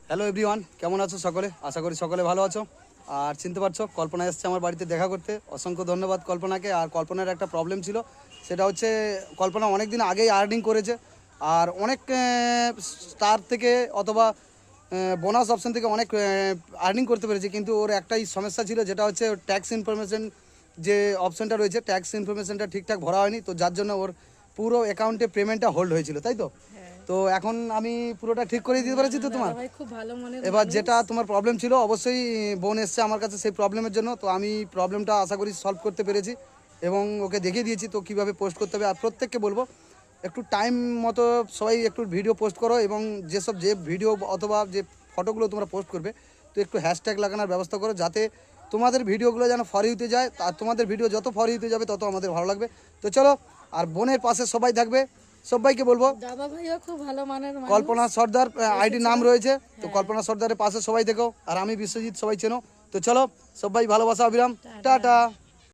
Hello everyone, কেমন আছো সকলে? আশা করি সকলে ভালো আছো। আর চিনতে পারছো, কল্পনা এসছে আমার বাড়িতে দেখা করতে। অসংখ্য ধন্যবাদ কল্পনাকে। আর কল্পনার একটা প্রবলেম ছিল, সেটা হচ্ছে কল্পনা অনেক দিন আগেই আর্নিং করেছে আর অনেক স্টার থেকে অথবা বোনাস অপশন থেকে অনেক আর্নিং করতে পেরেছে, কিন্তু ওর একটাই সমস্যা ছিল, যেটা হচ্ছে ট্যাক্স ইনফরমেশন যে অপশনটা রয়েছে, ট্যাক্স ইনফরমেশনটা ঠিকঠাক ভরা হয়নি। তো যার জন্য ওর পুরো অ্যাকাউন্টে পেমেন্টটা হোল্ড হয়েছিল, তাই তো? তো এখন আমি পুরোটা ঠিক করে দিতে পেরেছি তো তোমার। খুব ভালো মনের এবার মানুষ। যেটা তোমার প্রবলেম ছিল, অবশ্যই বোন এসছে আমার কাছে সেই প্রবলেমের জন্য। তো আমি প্রবলেমটা আশা করি সলভ করতে পেরেছি এবং ওকে দেখিয়ে দিয়েছি তো কীভাবে পোস্ট করতে হবে। আর প্রত্যেককে বলবো একটু টাইম মতো সবাই একটু ভিডিও পোস্ট করো, এবং যে ভিডিও অথবা যে ফটোগুলো তোমরা পোস্ট করবে, তো একটু হ্যাশট্যাগ লাগানোর ব্যবস্থা করো, যাতে তোমাদের ভিডিওগুলো যেন ফর ইউতে যায়। আর তোমাদের ভিডিও যত ফর ইউতে যাবে তত আমাদের ভালো লাগবে। তো চলো, আর বোনের পাশে সবাই থাকবে, সবাইকে বলবো। দাদা ভাইও খুব ভালো মানের মানুষ। কল্পনা সর্দার আইডি নাম রয়েছে, তো কল্পনা সর্দারের পাশে সবাই দেখো। আর আমি বিশ্বজিৎ, সবাই চেনো। তো চলো, সবাই ভালোবাসা, অবিরাম, টাটা।